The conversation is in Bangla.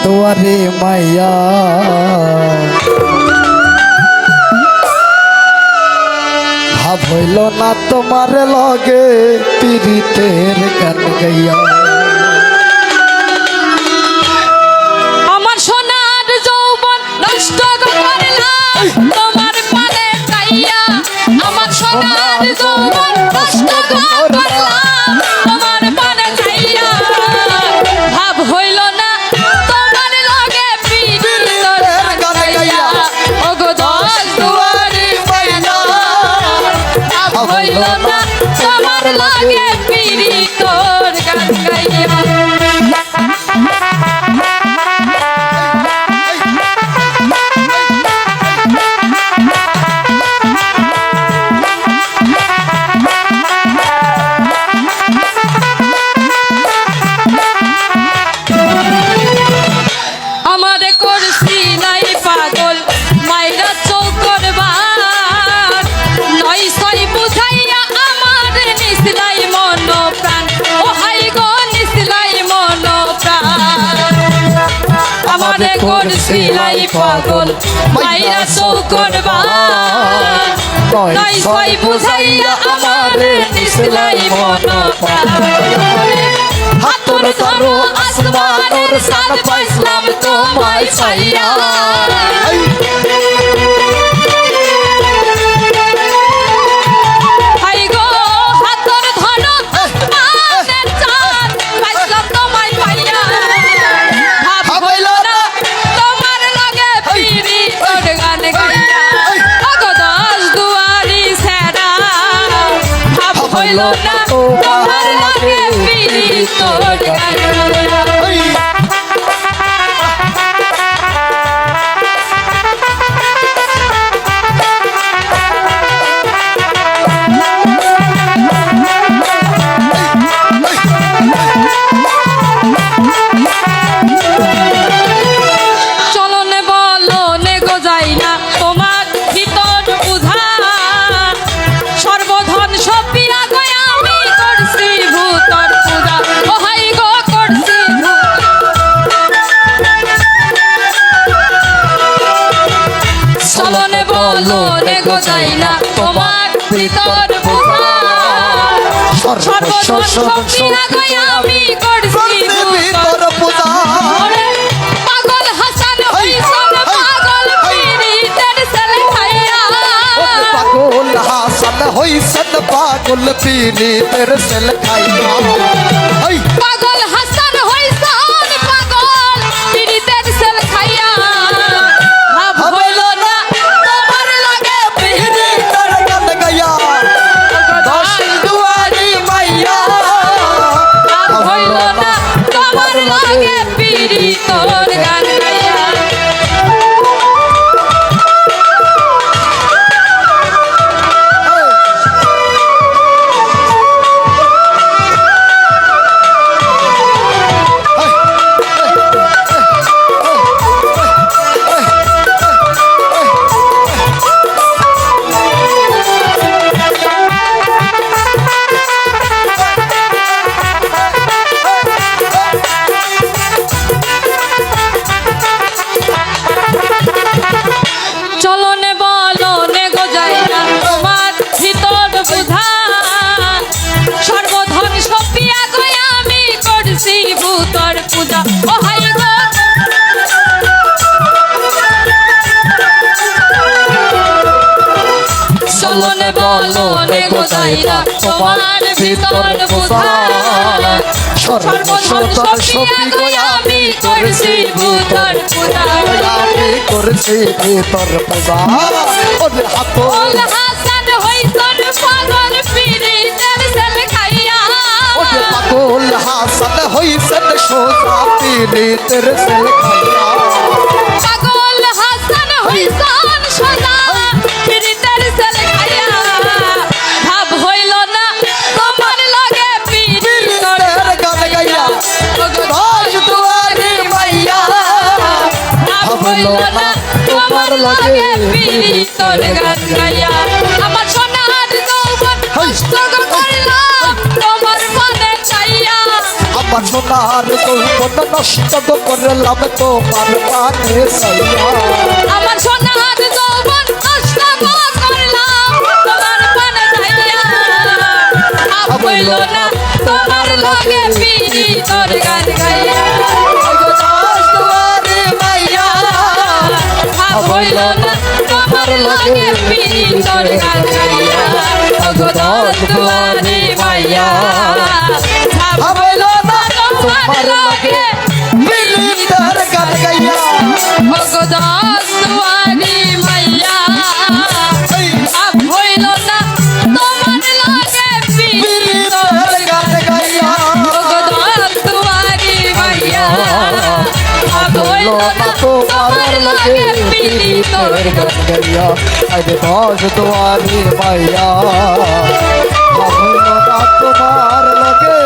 দুয়ারে মাইয়া ভাব হইল না তোমার লগে পীড়িতের গান গাইয়া। আমার সোনার যৌবন নষ্ট করলাম তোমার পানে চাইয়া। আমার সোনার যৌবন নষ্ট করলাম তোমার পানে চাইয়া। ভাব হইল না তোমার লগে পীড়িতের গান গাইয়া। ওগো দশ দুয়ারে মাইয়া ভাব হইল না তোমার লগে পীড়িতের গান গাইয়া। আমারে করছি নাই পাগল মাইরা চৌকর বার। নয় ছয় বুঝাইয়া আমার নিসলাই মন প্রাণ। ও হাই গো নিসলাই মন প্রাণ। আমারে করছি নাই পাগল মাইরা চৌকর বার। নয় ছয় বুঝাইয়া আমার নিসলাই মন প্রাণ। হাতুর ধরো আসমানের সাদ পাইলাম তোমায় চাইয়া। হাই গো হাতুর ধরো আসমানের চাঁদ পাইলাম তোমায় পাইয়া। ভাব হইল না তোমার লগে পীড়িতের গান গাইয়া। ওগো দশ দুয়ারি ছেড়া ভাব হইল না তোমার লগে পীড়িতের গান গাইয়া। চলনে বলনে গো যাই না তোমার ভিতর বুঝা। সর্বধন সপিয়া গয়া আমি করছি ভূতর পূজা। ও হাই গো করছি চলনে বলনে গো যাই না তোমার ভিতর বুঝা। সর্বধন সপিয়া গয়া আমি করছি ভূতর পূজা। পাগল হাসান হইছন পাগল পীড়িতের ছেলে খাইয়া। পাগল হাসান হইছেন পাগল পীড়িতের ছেল খাইয়া। পাগল হাসান হইছন পাগল পীড়িতের ছেলে খাইয়া। ভাব হইল না তোমার লগে পীড়িতের গান গাইয়া। দশ দুয়ারি মাইয়া ভাব হইল না তোমার লগে পীড়িতের গান গাইয়া। চলনে বলনে গো যাই না তোমার ভিতর বুঝা। সর্বধন সপিয়া গয়া আমি করছি ভূতর পূজা। ও হাই গো চলনে বলনে গো যাই না তোমার ভিতর বুঝা। সর্বধন সপিয়া গয়া আমি করছি ভূতর পূজা। আমি করছি ভিতর পূজা। ওরে পাগল হাত হাসান হইছন পাগল পীড়িতের ছেলে খাইয়া। ওরে পাগল হাসান হইছেন সোজা পীড়িতের ছেল খাইয়া। পাগল হাসান হইছন সোজা পীড়িতের ছেলে খাইয়া। ভাব হইল না তোমার লগে পীড়িতের গান গাইয়া। ওগো দশ দুয়ারি মাইয়া ভাব হইল না তোমার লগে পীড়িতের গান গাইয়া। আমার সোনার যৌবন নষ্ট করলাম তোমার পানে চাইয়া। আমার সোনার যৌবন নষ্ট করলাম তোমার পানে সাইয়া আমার সোনার যৌবন নষ্ট করলাম তোমার পানে যাইয়া ভাব হইল না তোমার লগে পিরিতর গান গাইয়া দুয়ারে মাইয়া ভাব হইল না তোমার লগে পিরিতর গান গাইয়া ওগো দশ দুয়ারে মাইয়া ভাব হইল না তোমার লগে মিলিতার গান গাইয়া ওগো দশ দুয়ারে মাইয়া ভাব হইল না তোমার লগে পিরিতর মিলিতার গান গাইয়া ওগো দশ দুয়ারে মাইয়া ভাব হইল না তোমার লগে পিরিতর গান গাইয়া আরে দশ দুয়ারে মাইয়া ভাবলো না তোমার লাগে